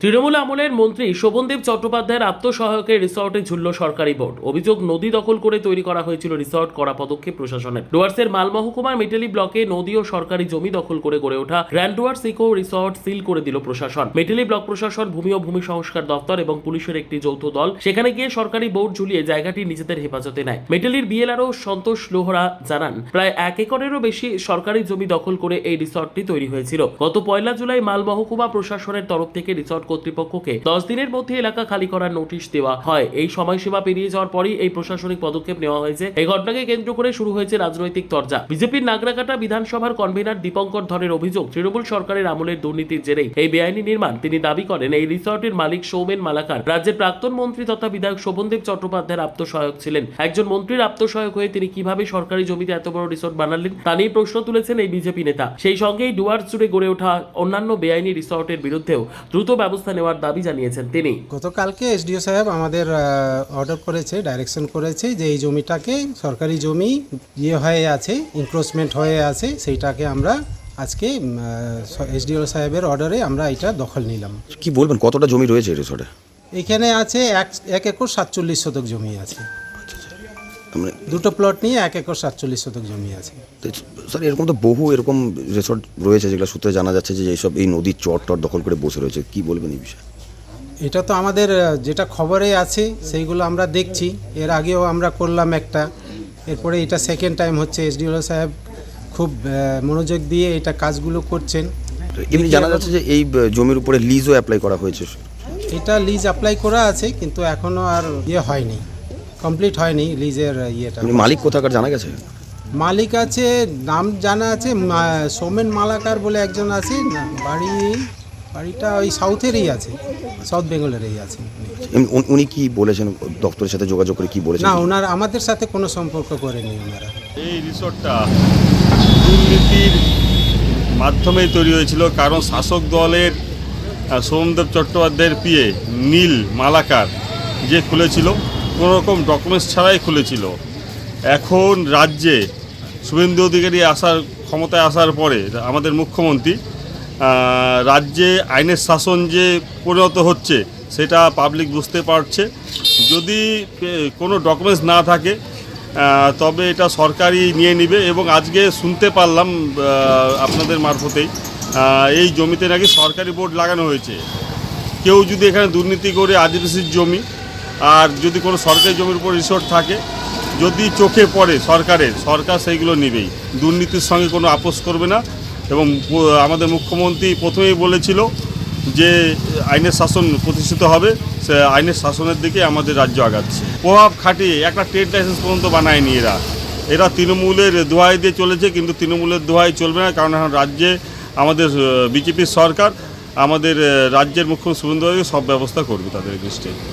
তৃণমূল আমলের মন্ত্রী শোভনদেব চট্টোপাধ্যায়ের আত্মসহায়কের রিসর্টে ঝুলল সরকারি বোর্ড। অভিযোগ, নদী দখল করে তৈরি করা হয়েছিল রিসর্ট। কড়া পদক্ষেপ প্রশাসনের। ডুয়ার্সের মালমহকুমার মেটেলি ব্লকে নদী ও সরকারি জমি দখল করে গড়ে ওঠা grand Dooars eco resort seal করে দিল প্রশাসন। মেটেলি ব্লক প্রশাসন, ভূমি ও ভূমি সংস্কার দপ্তর এবং পুলিশের একটি যৌথ দল সেখানে গিয়ে সরকারি বোর্ড ঝুলিয়ে জায়গাটি নিজেদের হেফাজতে নেয়। মেটেলির বিএলআরও সন্তোষ লোহরা জানান, প্রায় 1 একরেরও বেশি সরকারি জমি দখল করে এই রিসর্টটি তৈরি হয়েছিল। গত 1 জুলাই মালমহকুমা প্রশাসনের তরফ থেকে রিসর্ট কর্তৃপক্ষকে 10 দিনের মধ্যে এলাকা খালি করার নোটিশ দেওয়া হয়। এই সময়সীমা পেরিয়ে যাওয়ার পরই এই প্রশাসনিক পদক্ষেপ নেওয়া হয়েছে। এই ঘটনাকে কেন্দ্র করে শুরু হয়েছে রাজনৈতিক তরজা। বিজেপির নাগরাকাটা বিধানসভার কনভেনার দীপঙ্কর ধরের অভিযোগ, তৃণমূল সরকারের আমলের দুর্নীতির জেরেই এই বেআইনি নির্মাণ। তিনি দাবি করেন, এই রিসর্টের মালিক সৌমেন মালাকার রাজ্যের প্রাক্তন মন্ত্রী তথা বিধায়ক শোভনদেব চট্টোপাধ্যায়ের আত্মসহায়ক ছিলেন। একজন মন্ত্রীর আত্মসহায়ক হয়ে তিনি কিভাবে সরকারি জমিতে এত বড় রিসর্ট বানালেন তা নিয়ে প্রশ্ন তুলেছেন এই বিজেপি নেতা। সেই সঙ্গেই ডুয়ার্স জুড়ে গড়ে ওঠা অন্যান্য বেআইনি রিসর্টের বিরুদ্ধেও দ্রুত ব্যবস্থা নেওয়ার দাবি জানিয়েছেন তিনি। গতকালকে এসডিও সাহেব আমাদের অর্ডার করেছে, ডাইরেকশন করেছে যে এই জমিটাকে সরকারি জমি হয়ে আছে, ইনক্রোচমেন্ট হয়ে আছে, সেইটাকে আমরা আজকে এসডিও সাহেবের অর্ডারে আমরা এটা দখল নিলাম। কি বলবেন, কতটা জমি রয়েছে রিসর্টে? এখানে আছে 1 একর 47 শতক জমি আছে। মানে দুটো প্লট নিয়ে 1 একর 47 শতক জমি আছে। স্যার, এরকম তো বহু এরকম রিসর্ট রয়েছে যেগুলো সূত্রে জানা যাচ্ছে যে এইসব এই নদীর চর দখল করে বসে রয়েছে। কি বলবেন এই বিষয়ে? এটা তো আমাদের যেটা খবরে আছে সেইগুলো আমরা দেখছি। এর আগেও আমরা করলাম একটা, এরপরে এটা সেকেন্ড টাইম হচ্ছে। এসডিও সাহেব খুব মনোযোগ দিয়ে এটা কাজগুলো করছেন। এমনি জানা যাচ্ছে যে এই জমির উপরে লিজও অ্যাপ্লাই করা হয়েছে। এটা লিজ অ্যাপ্লাই করা আছে, কিন্তু এখনও আর হয়নি, কমপ্লিট হয়নি লিজের ইয়েটা। মালিক কোথাকার জানা গেছে? মালিক আছে, নাম জানা আছে, সৌমেন মালাকার বলে একজন আছে। না, বাড়িটা ওই সাউথেরই আছে, সাউথ বেঙ্গলেরই আছে। উনি কি বলেছেন, দপ্তরের সাথে যোগাযোগ করে কি বলেছেন? না, ওনার আমাদের সাথে কোনো সম্পর্ক করেনি ওনারা। এই রিসর্টটা দুর্নীতির মাধ্যমেই তৈরি হয়েছিল, কারণ শাসক দলের সোমদেব চট্টোপাধ্যায়ের পিএ নীল মালাকার যে খুলেছিল, কোনো রকম ডকুমেন্টস ছাড়াই খুলেছিল। এখন রাজ্যে শুভেন্দু অধিকারী ক্ষমতায় আসার পরে আমাদের মুখ্যমন্ত্রী রাজ্যে আইনের শাসন যে পরিণত হচ্ছে সেটা পাবলিক বুঝতে পারছে। যদি কোনো ডকুমেন্টস না থাকে তবে এটা সরকারই নিয়ে নেবে। এবং আজকে শুনতে পারলাম আপনাদের মারফতেই এই জমিতে নাকি সরকারি বোর্ড লাগানো হয়েছে। কেউ যদি এখানে দুর্নীতি করে আদিবাসীর জমি আর যদি কোনো সরকারি জমির উপর রিসর্ট থাকে, যদি চোখে পড়ে সরকার সেইগুলো নেবেই, দুর্নীতির সঙ্গে কোনো আপোষ করবে না। এবং আমাদের মুখ্যমন্ত্রী প্রথমেই বলেছিল যে আইনের শাসন প্রতিষ্ঠিত হবে, সে আইনের শাসনের দিকে আমাদের রাজ্য আগাচ্ছে। প্রভাব খাটিয়ে একটা ট্রেড লাইসেন্স পর্যন্ত বানায়নি এরা তৃণমূলের দোহাই দিয়ে চলেছে, কিন্তু তৃণমূলের দোহাই চলবে না, কারণ এখন রাজ্যে আমাদের বিজেপির সরকার, আমাদের রাজ্যের মুখ্যমন্ত্রী শুভেন্দু অধিকারী সব ব্যবস্থা করবে তাদের দৃষ্টিতে।